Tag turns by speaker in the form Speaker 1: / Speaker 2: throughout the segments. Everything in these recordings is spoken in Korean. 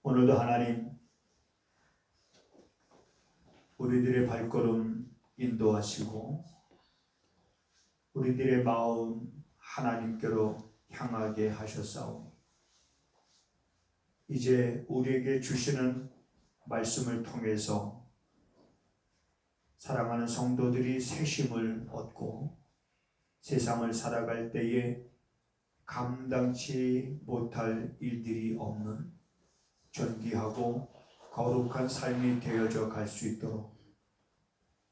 Speaker 1: 오늘도 하나님 우리들의 발걸음 인도하시고 우리들의 마음 하나님께로 향하게 하셨사오니 이제 우리에게 주시는 말씀을 통해서 사랑하는 성도들이 새심을 얻고 세상을 살아갈 때에 감당치 못할 일들이 없는 존귀하고 거룩한 삶이 되어져 갈 수 있도록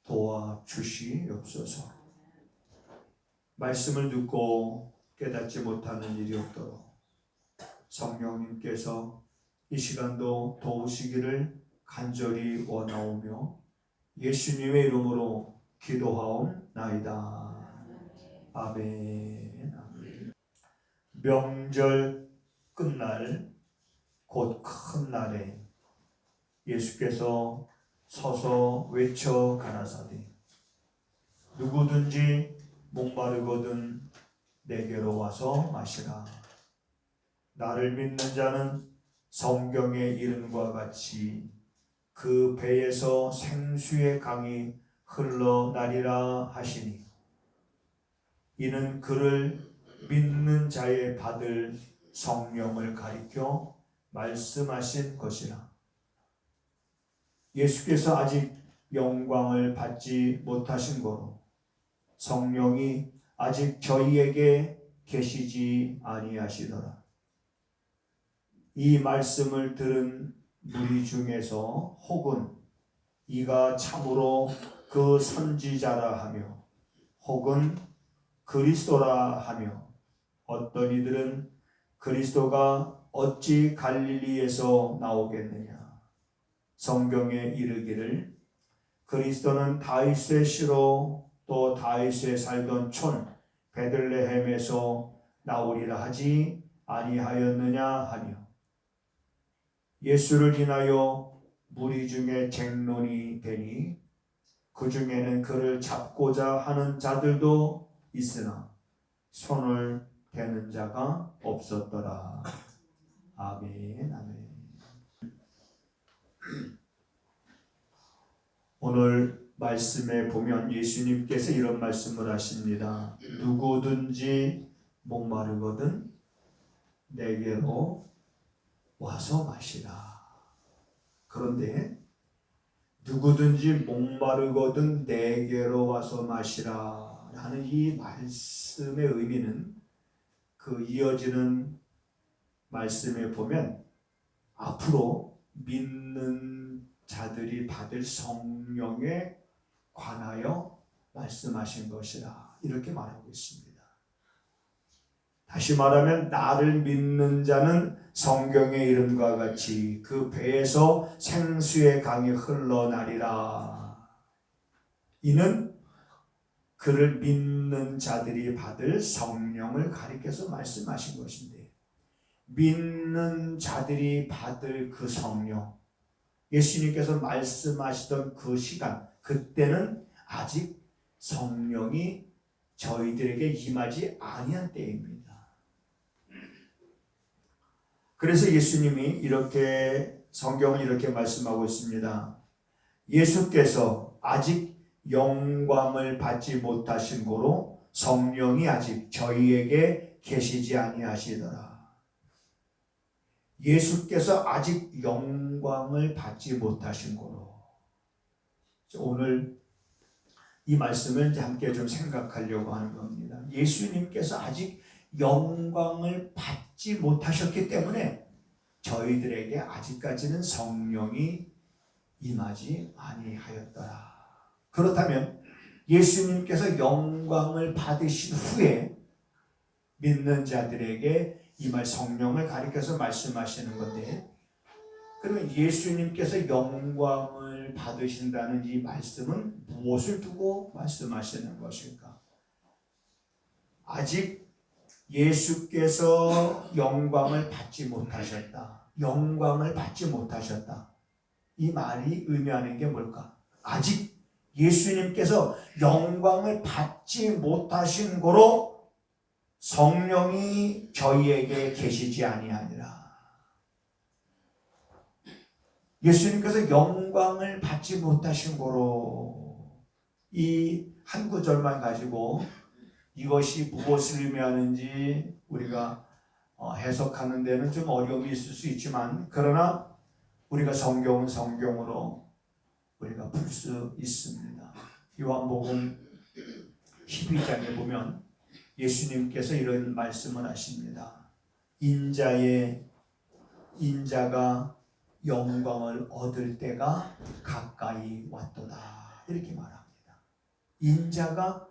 Speaker 1: 도와주시옵소서. 말씀을 듣고 깨닫지 못하는 일이 없도록 성령님께서 이 시간도 도우시기를 간절히 원하오며 예수님의 이름으로 기도하옵나이다. 아멘. 명절 끝날 곧 큰 날에 예수께서 서서 외쳐 가라사대 누구든지 목마르거든 내게로 와서 마시라. 나를 믿는 자는 성경의 이름과 같이 그 배에서 생수의 강이 흘러나리라 하시니 이는 그를 믿는 자의 받을 성령을 가리켜 말씀하신 것이라. 예수께서 아직 영광을 받지 못하신 거로 성령이 아직 저희에게 계시지 아니하시더라. 이 말씀을 들은 무리 중에서 혹은 이가 참으로 그 선지자라 하며 혹은 그리스도라 하며 어떤 이들은 그리스도가 어찌 갈릴리에서 나오겠느냐. 성경에 이르기를 그리스도는 다윗의 씨로 또 다윗에 살던 촌 베들레헴에서 나오리라 하지 아니하였느냐 하며 예수를 인하여 무리 중에 쟁론이 되니 그 중에는 그를 잡고자 하는 자들도 있으나 손을 대는 자가 없었더라. 아멘. 아멘. 오늘 말씀에 보면 예수님께서 이런 말씀을 하십니다. 누구든지 목마르거든 내게로 와서 마시라. 그런데 누구든지 목마르거든 내게로 와서 마시라 라는 이 말씀의 의미는 그 이어지는 말씀에 보면 앞으로 믿는 자들이 받을 성령에 관하여 말씀하신 것이라 이렇게 말하고 있습니다. 다시 말하면 나를 믿는 자는 성경의 이름과 같이 그 배에서 생수의 강이 흘러나리라. 이는 그를 믿는 자들이 받을 성령을 가리켜서 말씀하신 것인데 믿는 자들이 받을 그 성령 예수님께서 말씀하시던 그 시간 그때는 아직 성령이 저희들에게 임하지 아니한 때입니다. 그래서 예수님이 이렇게 성경은 이렇게 말씀하고 있습니다. 예수께서 아직 영광을 받지 못하신 고로 성령이 아직 저희에게 계시지 아니하시더라. 예수께서 아직 영광을 받지 못하신 고로 오늘 이 말씀을 함께 좀 생각하려고 하는 겁니다. 예수님께서 아직 영광을 받지 못하셨기 때문에 저희들에게 아직까지는 성령이 임하지 아니하였더라. 그렇다면 예수님께서 영광을 받으신 후에 믿는 자들에게 임할 성령을 가리켜서 말씀하시는 건데 그러면 예수님께서 영광을 받으신다는 이 말씀은 무엇을 두고 말씀하시는 것일까? 아직 예수께서 영광을 받지 못하셨다. 영광을 받지 못하셨다. 이 말이 의미하는 게 뭘까? 아직 예수님께서 영광을 받지 못하신 고로 성령이 저희에게 계시지 아니하니라. 예수님께서 영광을 받지 못하신 거로 이 한 구절만 가지고 이것이 무엇을 의미하는지 우리가 해석하는 데는 좀 어려움이 있을 수 있지만, 그러나 우리가 성경은 성경으로 우리가 풀 수 있습니다. 요한복음 12장에 보면 예수님께서 이런 말씀을 하십니다. 인자가 영광을 얻을 때가 가까이 왔도다, 이렇게 말합니다. 인자가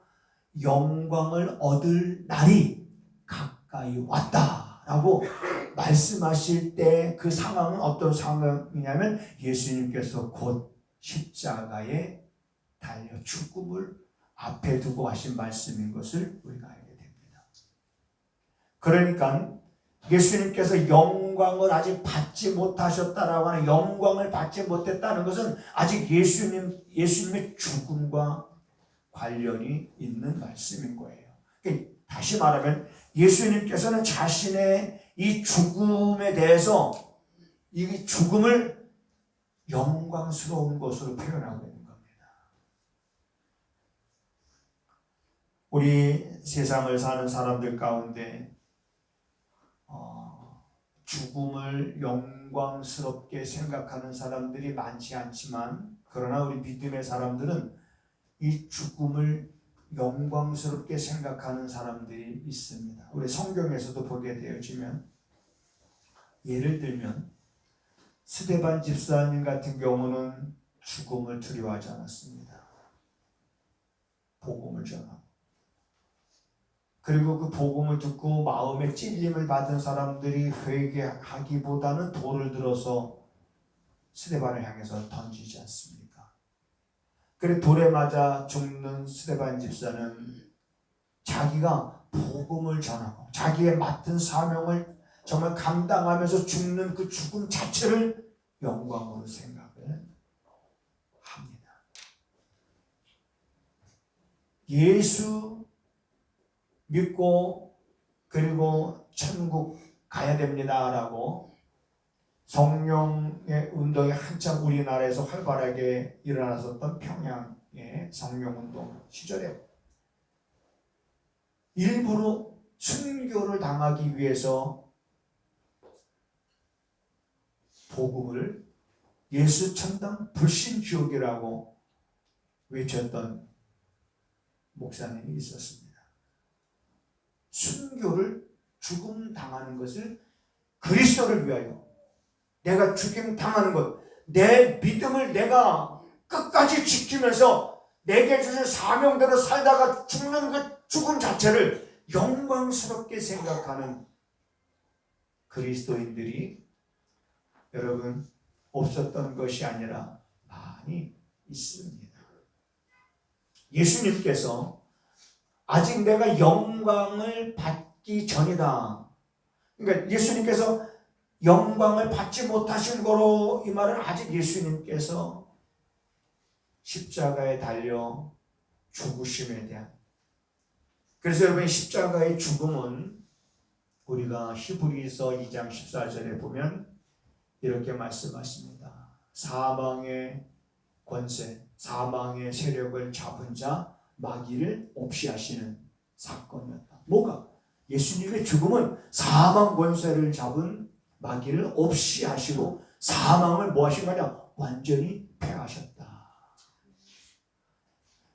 Speaker 1: 영광을 얻을 날이 가까이 왔다라고 말씀하실 때 그 상황은 어떤 상황이냐면, 예수님께서 곧 십자가에 달려 죽음을 앞에 두고 하신 말씀인 것을 우리가 알게 됩니다. 그러니까 예수님께서 영광을 아직 받지 못하셨다라고 하는, 영광을 받지 못했다는 것은 아직 예수님의 죽음과 관련이 있는 말씀인 거예요. 다시 말하면 예수님께서는 자신의 이 죽음에 대해서 이 죽음을 영광스러운 것으로 표현하고 있는 겁니다. 우리 세상을 사는 사람들 가운데 죽음을 영광스럽게 생각하는 사람들이 많지 않지만, 그러나 우리 믿음의 사람들은 이 죽음을 영광스럽게 생각하는 사람들이 있습니다. 우리 성경에서도 보게 되어지면, 예를 들면 스데반 집사님 같은 경우는 죽음을 두려워하지 않았습니다. 복음을 전하고, 그리고 그 복음을 듣고 마음에 찔림을 받은 사람들이 회개하기보다는 돌을 들어서 스데반을 향해서 던지지 않습니까? 그래 돌에 맞아 죽는 스데반 집사는 자기가 복음을 전하고 자기의 맡은 사명을 정말 감당하면서 죽는 그 죽음 자체를 영광으로 생각을 합니다. 예수 믿고 그리고 천국 가야 됩니다라고 성령의 운동이 한참 우리나라에서 활발하게 일어났었던 평양의 성령운동 시절에 일부러 순교를 당하기 위해서 복음을 예수 천당 불신지옥이라고 외쳤던 목사님이 있었습니다. 순교를, 죽음 당하는 것을 그리스도를 위하여, 내가 죽임 당하는 것, 내 믿음을 내가 끝까지 지키면서 내게 주신 사명대로 살다가 죽는 그 죽음 자체를 영광스럽게 생각하는 그리스도인들이 여러분 없었던 것이 아니라 많이 있습니다. 예수님께서 아직 내가 영광을 받기 전이다. 그러니까 예수님께서 영광을 받지 못하신 거로 이 말은 아직 예수님께서 십자가에 달려 죽으심에 대한, 그래서 여러분 십자가의 죽음은 우리가 히브리서 2장 14절에 보면 이렇게 말씀하십니다. 사망의 권세, 사망의 세력을 잡은 자 마귀를 없이 하시는 사건이었다. 뭐가? 예수님의 죽음은 사망 권세를 잡은 마귀를 없이 하시고 사망을 뭐 하신 거냐? 완전히 패하셨다.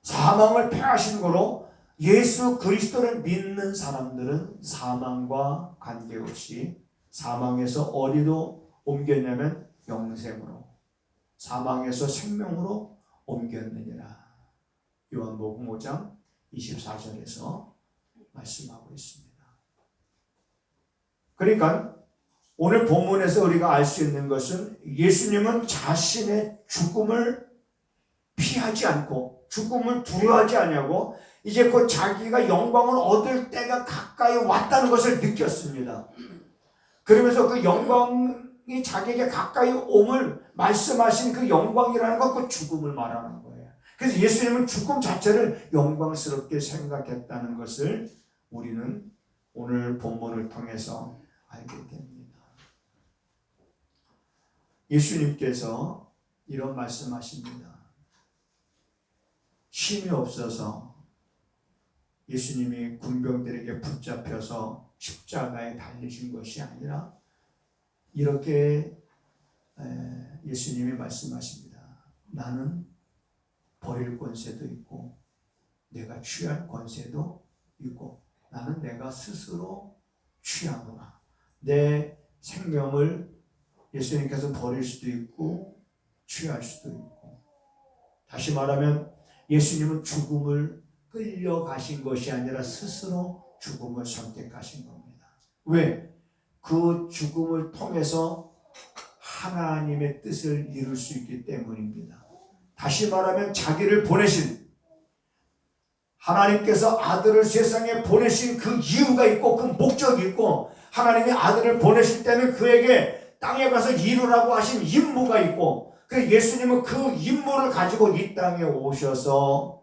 Speaker 1: 사망을 패하신 거로 예수 그리스도를 믿는 사람들은 사망과 관계없이, 사망에서 어디로 옮겼냐면 영생으로, 사망에서 생명으로 옮겼느니라. 요한복음 5장 24절에서 말씀하고 있습니다. 그러니까 오늘 본문에서 우리가 알 수 있는 것은 예수님은 자신의 죽음을 피하지 않고 죽음을 두려워하지 않냐고, 이제 곧 자기가 영광을 얻을 때가 가까이 왔다는 것을 느꼈습니다. 그러면서 그 영광이 자기에게 가까이 옴을 말씀하신 그 영광이라는 건 그 죽음을 말하는 거예요. 그래서 예수님은 죽음 자체를 영광스럽게 생각했다는 것을 우리는 오늘 본문을 통해서 알게 됩니다. 예수님께서 이런 말씀하십니다. 힘이 없어서 예수님이 군병들에게 붙잡혀서 십자가에 달리신 것이 아니라 이렇게 예수님이 말씀하십니다. 나는 버릴 권세도 있고 내가 취할 권세도 있고 나는 내가 스스로 취하노라. 내 생명을 예수님께서 버릴 수도 있고 취할 수도 있고, 다시 말하면 예수님은 죽음을 끌려가신 것이 아니라 스스로 죽음을 선택하신 겁니다. 왜? 그 죽음을 통해서 하나님의 뜻을 이룰 수 있기 때문입니다. 다시 말하면 자기를 보내신, 하나님께서 아들을 세상에 보내신 그 이유가 있고 그 목적이 있고, 하나님이 아들을 보내실 때는 그에게 땅에 가서 이루라고 하신 임무가 있고, 그 예수님은 그 임무를 가지고 이 땅에 오셔서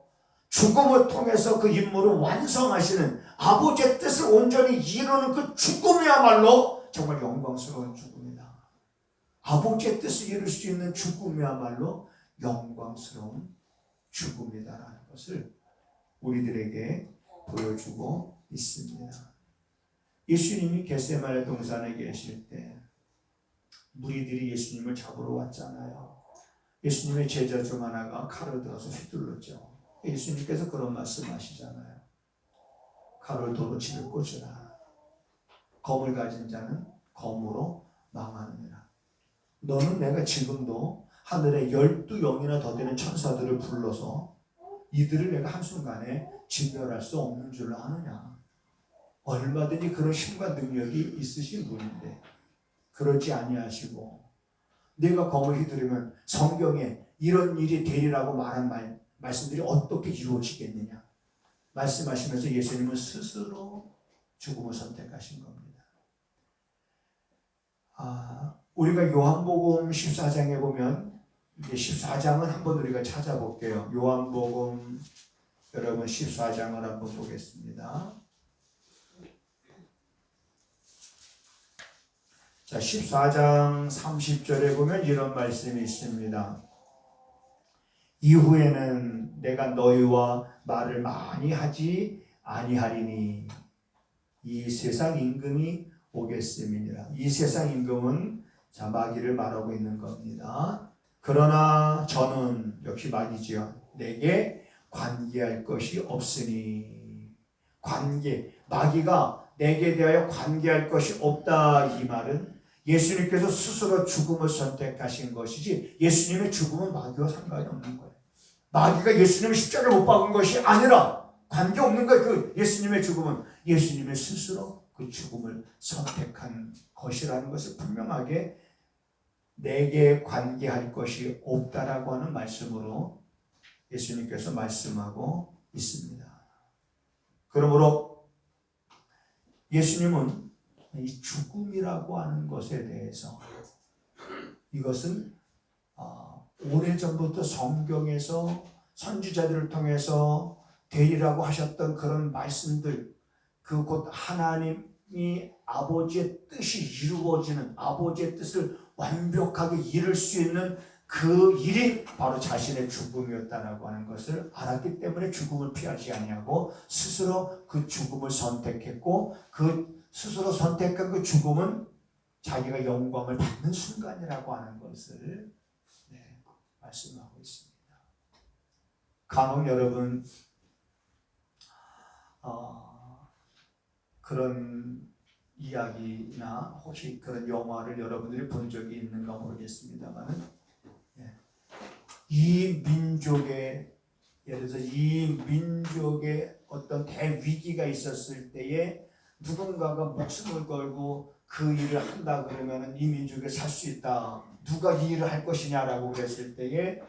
Speaker 1: 죽음을 통해서 그 임무를 완성하시는, 아버지의 뜻을 온전히 이루는 그 죽음이야말로 정말 영광스러운 죽음이다. 아버지의 뜻을 이룰 수 있는 죽음이야말로 영광스러운 죽음이다라는 것을 우리들에게 보여주고 있습니다. 예수님이 겟세마네 동산에 계실 때 무리들이 예수님을 잡으러 왔잖아요. 예수님의 제자 중 하나가 칼을 들어서 휘둘렀죠. 예수님께서 그런 말씀하시잖아요. 칼을 도로 치를 꽂으라. 검을 가진 자는 검으로 망하느니라. 너는 내가 지금도 하늘에 12영이나 더 되는 천사들을 불러서 이들을 내가 한순간에 진멸할 수 없는 줄 아느냐. 얼마든지 그런 힘과 능력이 있으신 분인데 그러지 아니하시고, 내가 검을 휘두르면 성경에 이런 일이 되리라고 말한 말씀들이 어떻게 이루어지겠느냐 말씀하시면서 예수님은 스스로 죽음을 선택하신 겁니다. 우리가 요한복음 14장에 보면, 이제 14장은 한번 우리가 찾아볼게요. 요한복음 여러분 14장을 한번 보겠습니다. 자, 14장 30절에 보면 이런 말씀이 있습니다. 이후에는 내가 너희와 말을 많이 하지 아니하리니 이 세상 임금이 오겠음이니라. 이 세상 임금은 자, 마귀를 말하고 있는 겁니다. 그러나 저는, 역시 마귀지요, 내게 관계할 것이 없으니. 관계, 마귀가 내게 대하여 관계할 것이 없다, 이 말은 예수님께서 스스로 죽음을 선택하신 것이지 예수님의 죽음은 마귀와 상관이 없는 거예요. 마귀가 예수님을 십자가에 못 박은 것이 아니라 관계없는 거예요. 그 예수님의 죽음은 예수님의 스스로 그 죽음을 선택한 것이라는 것을 분명하게 내게 관계할 것이 없다라고 하는 말씀으로 예수님께서 말씀하고 있습니다. 그러므로 예수님은 이 죽음이라고 하는 것에 대해서, 이것은 오래전부터 성경에서 선지자들을 통해서 되리라고 하셨던 그런 말씀들, 그 곧 하나님이 아버지의 뜻이 이루어지는, 아버지의 뜻을 완벽하게 이룰 수 있는 그 일이 바로 자신의 죽음이었다라고 하는 것을 알았기 때문에 죽음을 피하지 아니하고 스스로 그 죽음을 선택했고, 그 스스로 선택한 그 죽음은 자기가 영광을 받는 순간이라고 하는 것을 말씀하고 있습니다. 간혹 여러분 그런 이야기나 혹시 그런 영화를 여러분들이 본 적이 있는가 모르겠습니다만, 이 민족의, 예를 들어서 이 민족의 어떤 대위기가 있었을 때에 누군가가 목숨을 걸고 그 일을 한다 그러면 이 민족에 살 수 있다. 누가 이 일을 할 것이냐라고 그랬을 때에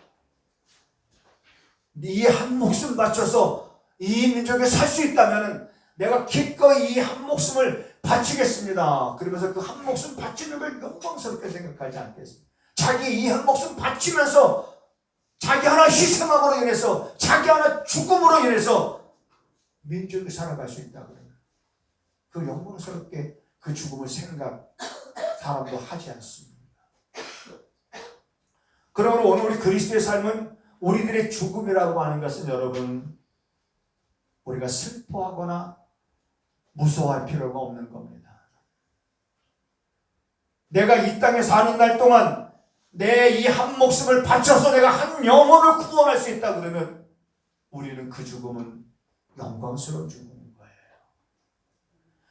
Speaker 1: 이 한 목숨 바쳐서 이 민족에 살 수 있다면 내가 기꺼이 이 한 목숨을 바치겠습니다. 그러면서 그 한 목숨 바치는 걸 영광스럽게 생각하지 않겠습니다. 자기 이 한 목숨 바치면서 자기 하나 희생함으로 인해서, 자기 하나 죽음으로 인해서 민족이 살아갈 수 있다 그러면 그 영광스럽게 그 죽음을 사람도 하지 않습니다. 그러므로 오늘 우리 그리스도의 삶은 우리들의 죽음이라고 하는 것은 여러분 우리가 슬퍼하거나 무서워할 필요가 없는 겁니다. 내가 이 땅에 사는 날 동안 내 이 한 목숨을 바쳐서 내가 한 영혼을 구원할 수 있다 그러면 우리는 그 죽음은 영광스러운 죽음인 거예요.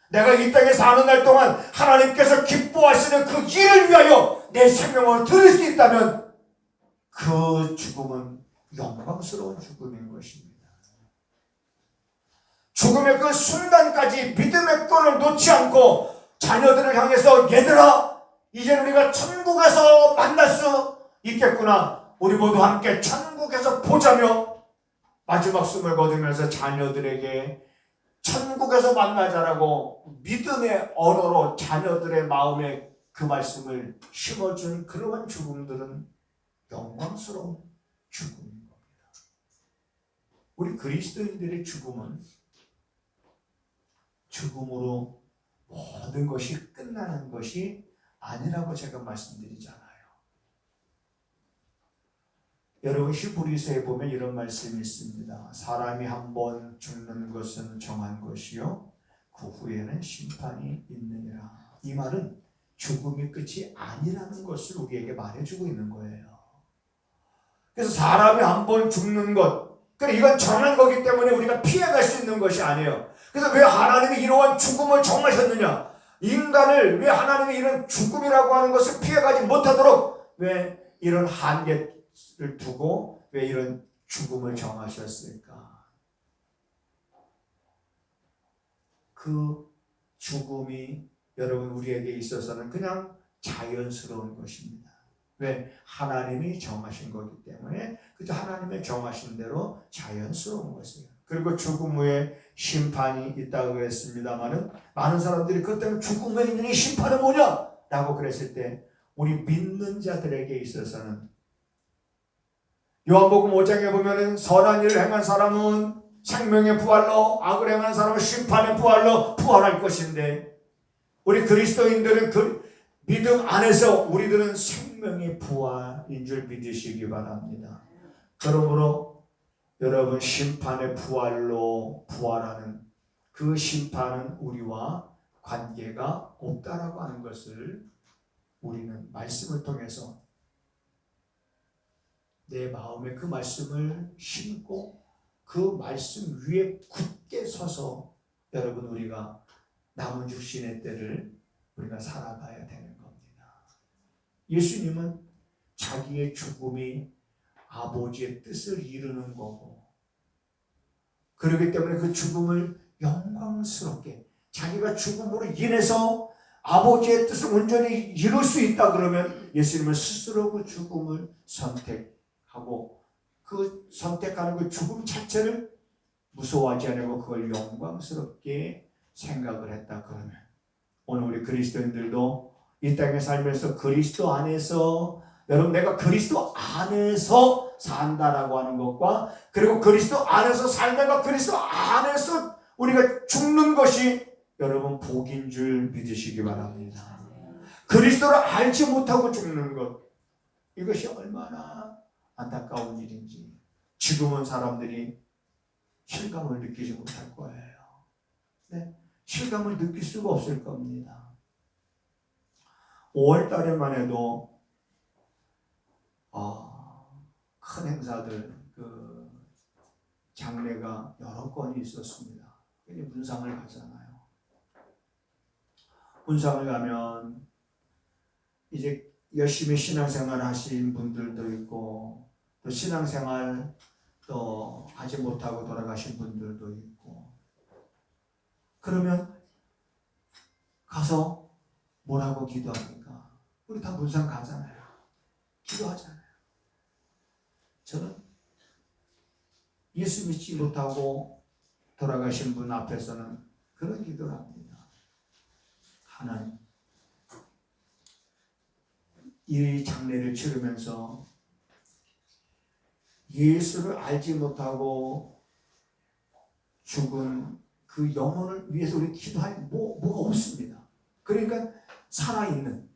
Speaker 1: 내가 이 땅에 사는 날 동안 하나님께서 기뻐하시는 그 일을 위하여 내 생명을 드릴 수 있다면 그 죽음은 영광스러운 죽음인 것입니다. 죽음의 그 순간까지 믿음의 끈을 놓지 않고 자녀들을 향해서 얘들아 이제 우리가 천국에서 만날 수 있겠구나. 우리 모두 함께 천국에서 보자며 마지막 숨을 거두면서 자녀들에게 천국에서 만나자라고 믿음의 언어로 자녀들의 마음에 그 말씀을 심어준 그러한 죽음들은 영광스러운 죽음인 겁니다. 우리 그리스도인들의 죽음은 죽음으로 모든 것이 끝나는 것이 아니라고 제가 말씀드리잖아요. 여러분 히브리서에 보면 이런 말씀이 있습니다. 사람이 한번 죽는 것은 정한 것이요 그 후에는 심판이 있느니라. 이 말은 죽음이 끝이 아니라는 것을 우리에게 말해주고 있는 거예요. 그래서 사람이 한번 죽는 것, 그러니까 이건 정한 거기 때문에 우리가 피해갈 수 있는 것이 아니에요. 그래서 왜 하나님이 이러한 죽음을 정하셨느냐? 인간을 왜 하나님이 이런 죽음이라고 하는 것을 피해가지 못하도록 왜 이런 한계를 두고 왜 이런 죽음을 정하셨을까? 그 죽음이 여러분 우리에게 있어서는 그냥 자연스러운 것입니다. 왜? 하나님이 정하신 거기 때문에 그저 하나님의 정하신 대로 자연스러운 것이에요. 그리고 죽음 후에 심판이 있다고 했습니다마는 많은 사람들이 그것 때문에 죽음 후에 있는 이 심판은 뭐냐? 라고 그랬을 때 우리 믿는 자들에게 있어서는 요한복음 5장에 보면은 선한 일을 행한 사람은 생명의 부활로 악을 행한 사람은 심판의 부활로 부활할 것인데 우리 그리스도인들은 그 믿음 안에서 우리들은 생명의 부활인 줄 믿으시기 바랍니다. 그러므로 여러분 심판의 부활로 부활하는 그 심판은 우리와 관계가 없다라고 하는 것을 우리는 말씀을 통해서 내 마음에 그 말씀을 심고 그 말씀 위에 굳게 서서 여러분 우리가 남은 육신의 때를 우리가 살아가야 되는 겁니다. 예수님은 자기의 죽음이 아버지의 뜻을 이루는 거고 그렇기 때문에 그 죽음을 영광스럽게 자기가 죽음으로 인해서 아버지의 뜻을 온전히 이룰 수 있다 그러면 예수님은 스스로 그 죽음을 선택하고 그 선택하는 그 죽음 자체를 무서워하지 않고 그걸 영광스럽게 생각을 했다 그러면 오늘 우리 그리스도인들도 이 땅에 살면서 그리스도 안에서 여러분 내가 그리스도 안에서 산다라고 하는 것과 그리고 그리스도 안에서 살다가 그리스도 안에서 우리가 죽는 것이 여러분 복인 줄 믿으시기 바랍니다. 그리스도를 알지 못하고 죽는 것 이것이 얼마나 안타까운 일인지 지금은 사람들이 실감을 느끼지 못할 거예요. 네? 실감을 느낄 수가 없을 겁니다. 5월 달에만 해도 큰 행사들 그 장례가 여러 건이 있었습니다. 문상을 가잖아요. 문상을 가면 이제 열심히 신앙생활 하신 분들도 있고 또 신앙생활 또 하지 못하고 돌아가신 분들도 있고 그러면 가서 뭐라고 기도합니까? 우리 다 문상 가잖아요. 기도하잖아요. 저는 예수 믿지 못하고 돌아가신 분 앞에서는 그런 기도를 합니다. 하나님, 이 장례를 치르면서 예수를 알지 못하고 죽은 그 영혼을 위해서 우리 기도할 뭐가 없습니다. 그러니까 살아있는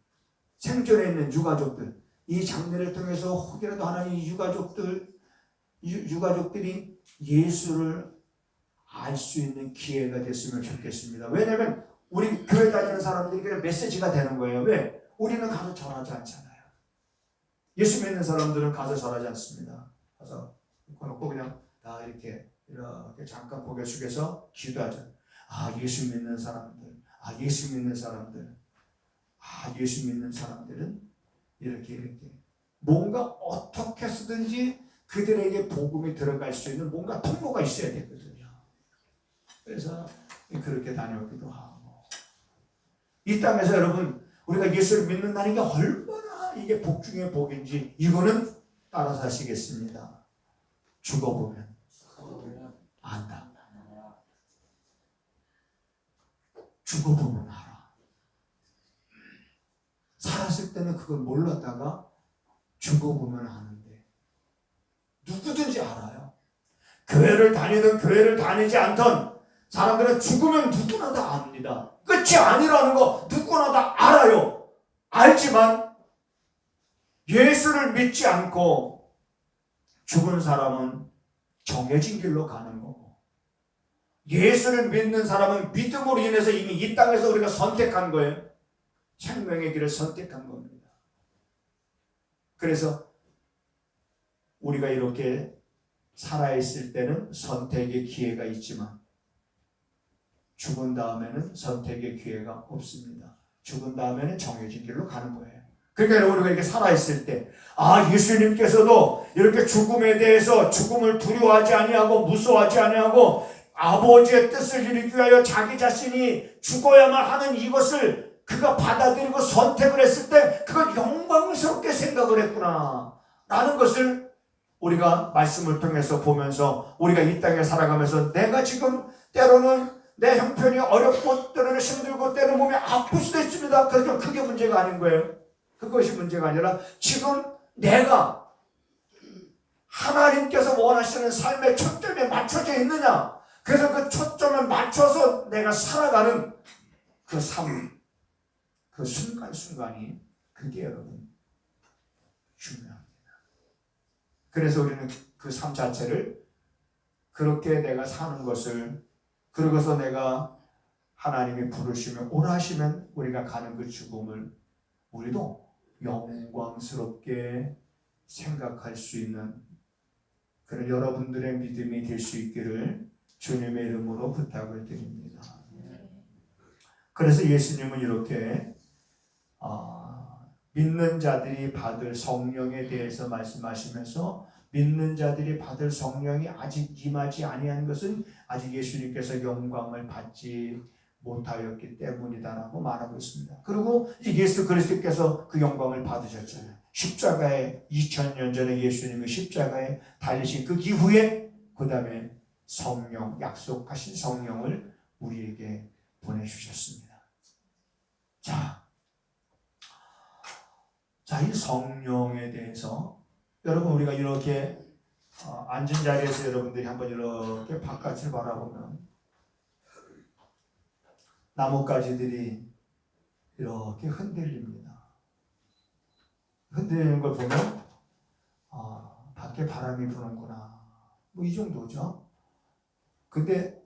Speaker 1: 생존해 있는 유가족들 이 장례를 통해서 혹이라도 하나님 유가족들이 예수를 알 수 있는 기회가 됐으면 좋겠습니다. 왜냐하면 우리 교회 다니는 사람들이 그냥 메시지가 되는 거예요. 왜? 우리는 가서 절하지 않잖아요. 예수 믿는 사람들은 가서 절하지 않습니다. 가서 놓고 그냥 다 이렇게 잠깐 고개 숙여서 기도하죠. 예수 믿는 사람들, 예수 믿는 사람들, 예수 믿는 사람들은 이렇게 뭔가 어떻게 해서든지 그들에게 복음이 들어갈 수 있는 뭔가 통로가 있어야 되거든요. 그래서 그렇게 다녀오기도 하고, 이 땅에서 여러분 우리가 예수를 믿는다는 게 얼마나 이게 복 중에 복인지 이거는 따라 사시겠습니다. 죽어보면 안다. 죽어보면 알아. 살았을 때는 그걸 몰랐다가 죽어보면 아는데, 누구든지 알아요. 교회를 다니든 교회를 다니지 않던 사람들은 죽으면 누구나 다 압니다. 끝이 아니라는 거 누구나 다 알아요. 알지만 예수를 믿지 않고 죽은 사람은 정해진 길로 가는 거고, 예수를 믿는 사람은 믿음으로 인해서 이미 이 땅에서 우리가 선택한 거예요. 생명의 길을 선택한 겁니다. 그래서 우리가 이렇게 살아있을 때는 선택의 기회가 있지만 죽은 다음에는 선택의 기회가 없습니다. 죽은 다음에는 정해진 길로 가는 거예요. 그러니까 우리가 이렇게 살아있을 때, 예수님께서도 이렇게 죽음에 대해서 죽음을 두려워하지 아니하고 무서워하지 아니하고 아버지의 뜻을 이루기 위하여 자기 자신이 죽어야만 하는 이것을 그가 받아들이고 선택을 했을 때 그걸 영광스럽게 생각을 했구나 라는 것을 우리가 말씀을 통해서 보면서, 우리가 이 땅에 살아가면서 내가 지금 때로는 내 형편이 어렵고 때로는 힘들고 때로는 몸이 아플 수도 있습니다. 그러니까 그게 문제가 아닌 거예요. 그것이 문제가 아니라 지금 내가 하나님께서 원하시는 삶의 초점에 맞춰져 있느냐, 그래서 그 초점을 맞춰서 내가 살아가는 그 삶, 그 순간순간이 그게 여러분 중요합니다. 그래서 우리는 그 삶 자체를 그렇게 내가 사는 것을, 그러고서 내가 하나님이 부르시면 오라 하시면 우리가 가는 그 죽음을 우리도 영광스럽게 생각할 수 있는 그런 여러분들의 믿음이 될 수 있기를 주님의 이름으로 부탁을 드립니다. 그래서 예수님은 이렇게 믿는 자들이 받을 성령에 대해서 말씀하시면서, 믿는 자들이 받을 성령이 아직 임하지 아니한 것은 아직 예수님께서 영광을 받지 못하였기 때문이다라고 말하고 있습니다. 그리고 예수 그리스도께서 그 영광을 받으셨잖아요. 십자가에 2000년 전에 예수님이 십자가에 달리신 그 이후에 그 다음에 성령, 약속하신 성령을 우리에게 보내주셨습니다. 이 성령에 대해서 여러분, 우리가 이렇게 앉은 자리에서 여러분들이 한번 이렇게 바깥을 바라보면 나뭇가지들이 이렇게 흔들립니다. 흔들리는 걸 보면 밖에 바람이 부는구나, 이 정도죠. 근데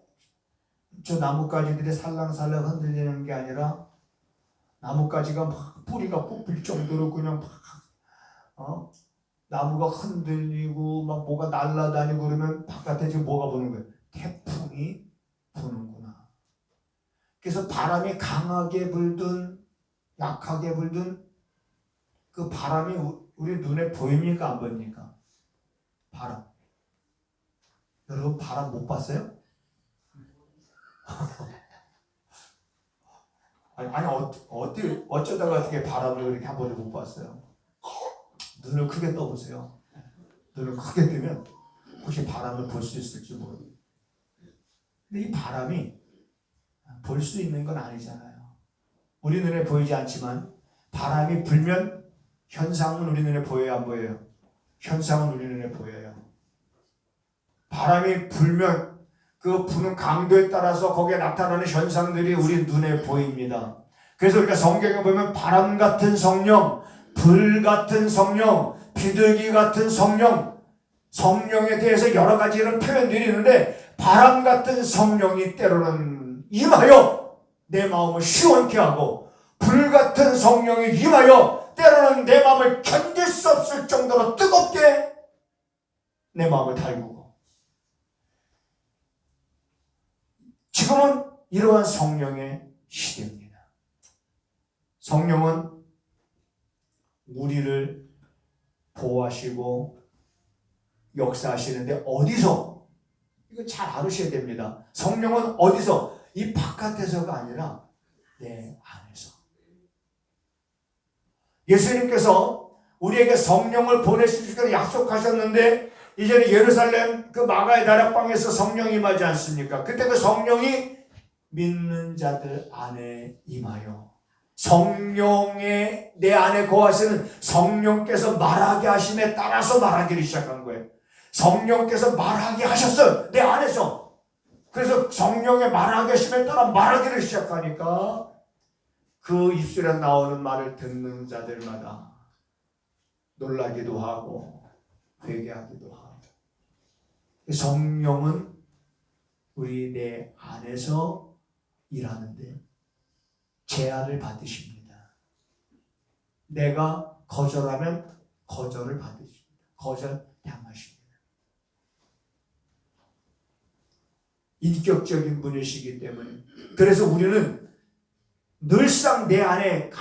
Speaker 1: 저 나뭇가지들이 살랑살랑 흔들리는 게 아니라 나뭇가지가 막 뿌리가 뽑힐 정도로 그냥 막 나무가 흔들리고 막 뭐가 날아다니고 그러면 바깥에 지금 뭐가 부는 거예요? 태풍이 부는구나. 그래서 바람이 강하게 불든 약하게 불든 그 바람이 우리 눈에 보입니까? 안 보입니까? 바람. 여러분 바람 못 봤어요? 어쩌다가 어떻게 바람을 그렇게 한 번도 못 봤어요? 눈을 크게 떠보세요. 눈을 크게 뜨면 혹시 바람을 볼 수 있을지 모릅니다. 근데 이 바람이 볼 수 있는 건 아니잖아요. 우리 눈에 보이지 않지만 바람이 불면 현상은 우리 눈에 보여요, 안 보여요? 현상은 우리 눈에 보여요. 바람이 불면 그 부는 강도에 따라서 거기에 나타나는 현상들이 우리 눈에 보입니다. 그래서 우리가 성경에 보면 바람 같은 성령, 불 같은 성령, 비둘기 같은 성령, 성령에 대해서 여러 가지 이런 표현들이 있는데 바람 같은 성령이 때로는 임하여 내 마음을 시원케 하고 불 같은 성령이 임하여 때로는 내 마음을 견딜 수 없을 정도로 뜨겁게 내 마음을 달구고 지금은 이러한 성령의 시대입니다. 성령은 우리를 보호하시고 역사하시는데 어디서? 이거 잘 알으셔야 됩니다. 성령은 어디서? 이 바깥에서가 아니라 내 안에서. 예수님께서 우리에게 성령을 보내시기로 약속하셨는데 이제는 예루살렘 그 마가의 다락방에서 성령이 임하지 않습니까? 그때 그 성령이 믿는 자들 안에 임하여 성령의 내 안에 거하시는 성령께서 말하게 하심에 따라서 말하기를 시작한 거예요. 성령께서 말하게 하셨어요. 내 안에서. 그래서 성령의 말하게 하심에 따라 말하기를 시작하니까 그 입술에 나오는 말을 듣는 자들마다 놀라기도 하고 회개하기도 하고 성령은 우리 내 안에서 일하는데 제한을 받으십니다. 내가 거절하면 거절을 받으십니다. 거절당하십니다. 인격적인 분이시기 때문에 그래서 우리는 늘상 내 안에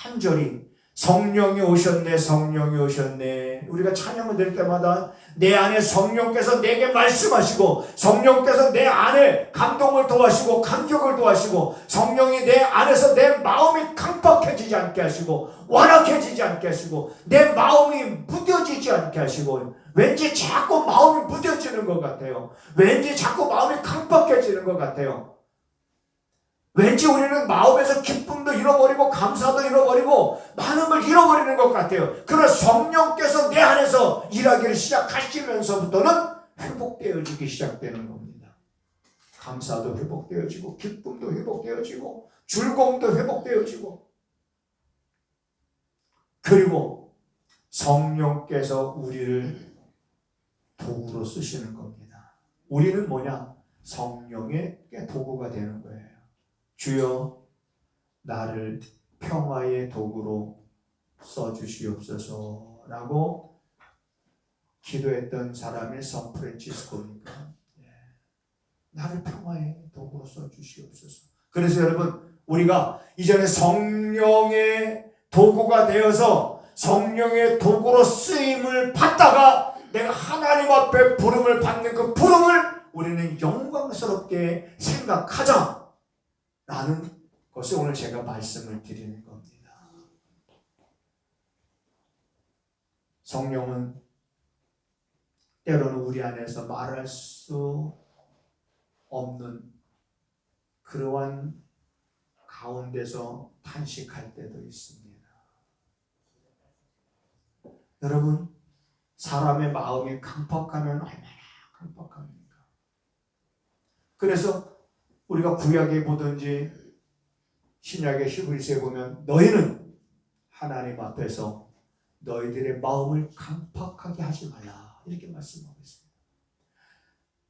Speaker 1: 간절히 성령이 오셨네, 성령이 오셨네. 우리가 찬양을 드릴 때마다 내 안에 성령께서 내게 말씀하시고 성령께서 내 안에 감동을 도와시고 감격을 도와시고 성령이 내 안에서 내 마음이 강팍해지지 않게 하시고 완악해지지 않게 하시고 내 마음이 무뎌지지 않게 하시고 왠지 자꾸 마음이 무뎌지는 것 같아요. 왠지 자꾸 마음이 강팍해지는 것 같아요. 왠지 우리는 마음에서 기쁨도 잃어버리고 감사도 잃어버리고 많은 걸 잃어버리는 것 같아요. 그러나 성령께서 내 안에서 일하기를 시작하시면서부터는 회복되어지기 시작되는 겁니다. 감사도 회복되어지고 기쁨도 회복되어지고 즐거움도 회복되어지고 그리고 성령께서 우리를 도구로 쓰시는 겁니다. 우리는 뭐냐? 성령의 도구가 되는 거예요. 주여 나를 평화의 도구로 써주시옵소서 라고 기도했던 사람이 성 프란치스코입니다. 나를 평화의 도구로 써주시옵소서. 그래서 여러분 우리가 이전에 성령의 도구가 되어서 성령의 도구로 쓰임을 받다가 내가 하나님 앞에 부름을 받는 그 부름을 우리는 영광스럽게 생각하자 라는 것을 오늘 제가 말씀을 드리는 겁니다. 성령은 때로는 우리 안에서 말할 수 없는 그러한 가운데서 탄식할 때도 있습니다. 여러분, 사람의 마음이 강팍하면 얼마나 강팍합니까? 그래서 우리가 구약에 보든지 신약의 히브리서에 보면 너희는 하나님 앞에서 너희들의 마음을 강팍하게 하지 말라 이렇게 말씀하고 있습니다.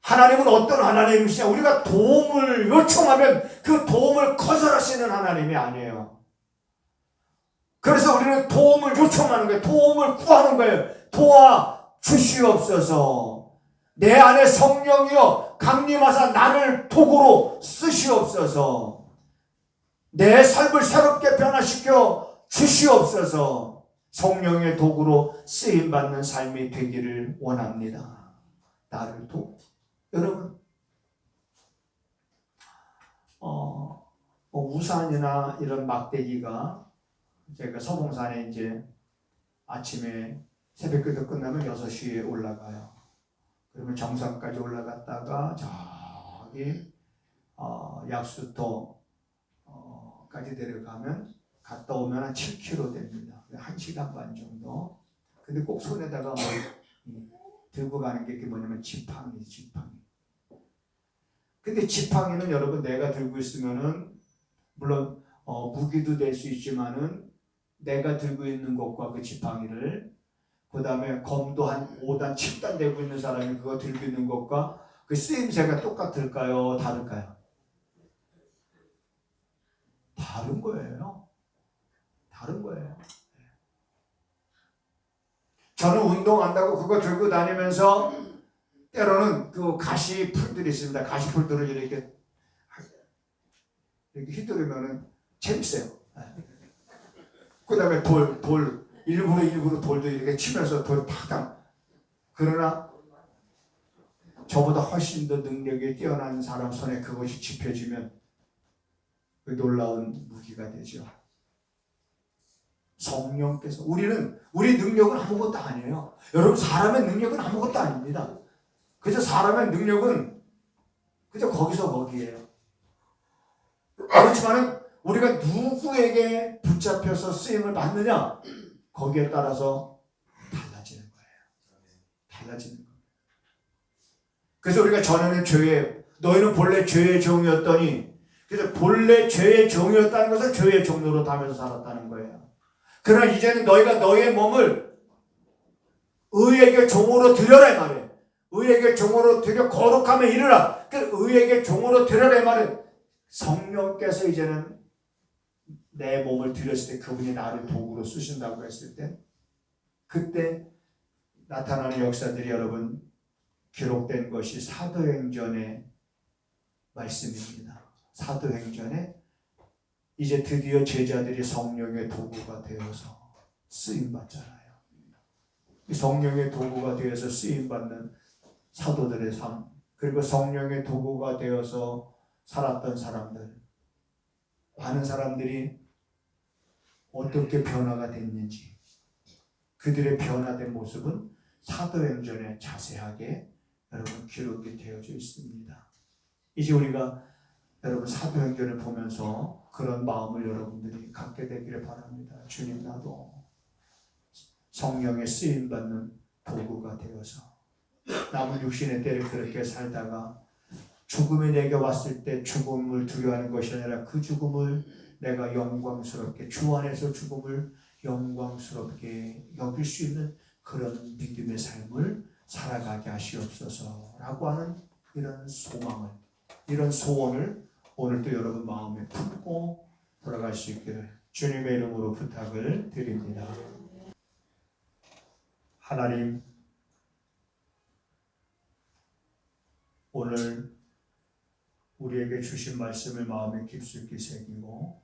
Speaker 1: 하나님은 어떤 하나님이시냐? 우리가 도움을 요청하면 그 도움을 거절하시는 하나님이 아니에요. 그래서 우리는 도움을 요청하는 거예요. 도움을 구하는 거예요. 도와주시옵소서. 내 안에 성령이여 강림하사 나를 도구로 쓰시옵소서. 내 삶을 새롭게 변화시켜 주시옵소서. 성령의 도구로 쓰임받는 삶이 되기를 원합니다. 나를 여러분 우산이나 이런 막대기가 제가 서봉산에 이제 아침에 새벽기도 끝나면 6시에 올라가요. 그러면 정상까지 올라갔다가 저기 약수터까지 내려가면 갔다 오면 한 7km 됩니다. 1시간 반 정도. 근데 꼭 손에다가 들고 가는 게 뭐냐면 지팡이. 근데 지팡이는 여러분 내가 들고 있으면은 물론 무기도 될 수 있지만은 내가 들고 있는 것과 그 지팡이를, 그 다음에 검도 한 5단, 7단 되고 있는 사람이 그거 들고 있는 것과 그 쓰임새가 똑같을까요? 다를까요? 다른 거예요. 다른 거예요. 저는 운동한다고 그거 들고 다니면서 때로는 그 가시풀들이 있습니다. 가시풀들을 이렇게 휘두르면은 재밌어요. 그 다음에 돌, 일부러 돌도 이렇게 치면서 돌 팍. 그러나 저보다 훨씬 더 능력이 뛰어난 사람 손에 그것이 짚혀지면 그 놀라운 무기가 되죠. 성령께서, 우리 능력은 아무것도 아니에요. 여러분, 사람의 능력은 아무것도 아닙니다. 그저 사람의 능력은 그저 거기서 거기에요. 그렇지만 우리가 누구에게 붙잡혀서 쓰임을 받느냐, 거기에 따라서 달라지는 거예요. 달라지는 거예요. 그래서 우리가 전에는 너희는 본래 죄의 종이었더니, 그래서 본래 죄의 종이었다는 것은 죄의 종로로 타면서 살았다는 거예요. 그러나 이제는 너희가 너희의 몸을 의에게 종으로 드려라 이 말이에요. 의에게 종으로 드려 거룩함에 이르라. 그 의에게 종으로 드려라 이 말은 성령께서 이제는 내 몸을 드렸을 때 그분이 나를 도구로 쓰신다고 했을 때, 그때 나타나는 역사들이 여러분 기록된 것이 사도행전의 말씀입니다. 사도행전에 이제 드디어 제자들이 성령의 도구가 되어서 쓰임받잖아요. 성령의 도구가 되어서 쓰임받는 사도들의 삶, 그리고 성령의 도구가 되어서 살았던 사람들, 많은 사람들이 어떻게 변화가 됐는지, 그들의 변화된 모습은 사도행전에 자세하게 여러분 기록이 되어져 있습니다. 이제 우리가 여러분 사도행전을 보면서 그런 마음을 여러분들이 갖게 되기를 바랍니다. 주님, 나도 성령의 쓰임받는 도구가 되어서 남은 육신의 때를 그렇게 살다가 죽음이 내게 왔을 때 죽음을 두려워하는 것이 아니라 그 죽음을 내가 영광스럽게, 주 안에서 죽음을 영광스럽게 여길 수 있는 그런 믿음의 삶을 살아가게 하시옵소서라고 하는 이런 소망을, 이런 소원을 오늘도 여러분 마음에 품고 돌아갈 수 있기를 주님의 이름으로 부탁을 드립니다. 하나님, 오늘 우리에게 주신 말씀을 마음에 깊숙이 새기고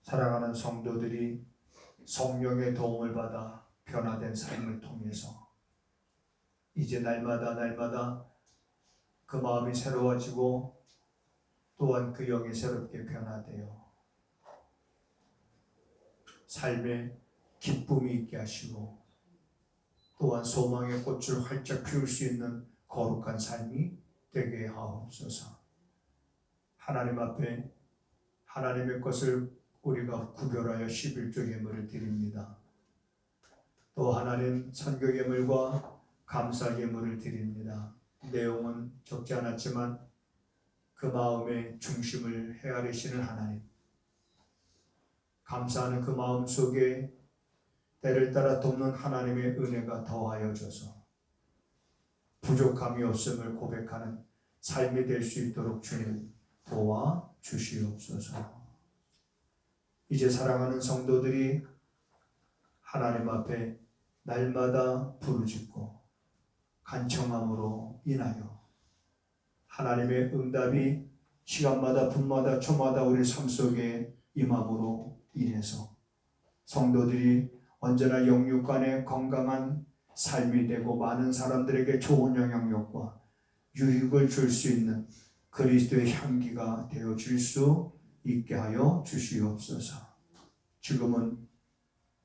Speaker 1: 사랑하는 성도들이 성령의 도움을 받아 변화된 삶을 통해서 이제 날마다 그 마음이 새로워지고 또한 그 영이 새롭게 변화되어 삶에 기쁨이 있게 하시고 또한 소망의 꽃을 활짝 피울 수 있는 거룩한 삶이 되게 하옵소서. 하나님 앞에 하나님의 것을 우리가 구별하여 11조 예물을 드립니다. 또 하나님 선교 예물과 감사 예물을 드립니다. 내용은 적지 않았지만 그 마음의 중심을 헤아리시는 하나님, 감사하는 그 마음 속에 때를 따라 돕는 하나님의 은혜가 더하여 줘서 부족함이 없음을 고백하는 삶이 될 수 있도록 주님 도와 주시옵소서. 이제 사랑하는 성도들이 하나님 앞에 날마다 부르짖고 간청함으로 인하여 하나님의 응답이 시간마다 분마다 초마다 우리 삶 속에 임함으로 인해서 성도들이 언제나 영육간에 건강한 삶이 되고 많은 사람들에게 좋은 영향력과 유익을 줄 수 있는 그리스도의 향기가 되어질 수 있게 하여 주시옵소서. 지금은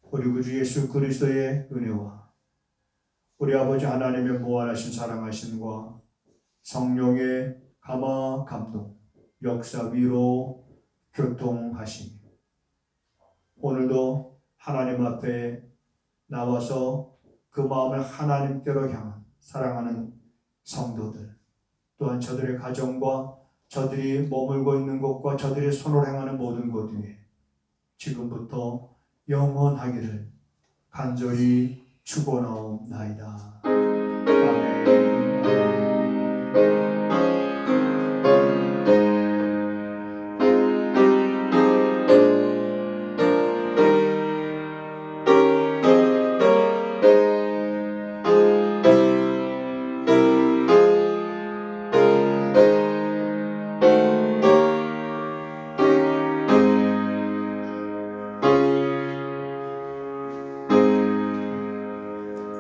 Speaker 1: 우리 구주 예수 그리스도의 은혜와 우리 아버지 하나님의 무한하신 사랑하심과 성령의 감화 감동 역사 위로 교통하심, 오늘도 하나님 앞에 나와서 그 마음을 하나님께로 향한 사랑하는 성도들, 또한 저들의 가정과 저들이 머물고 있는 곳과 저들이 손을 행하는 모든 곳 위에 지금부터
Speaker 2: 영원하기를 간절히 축원하옵나이다.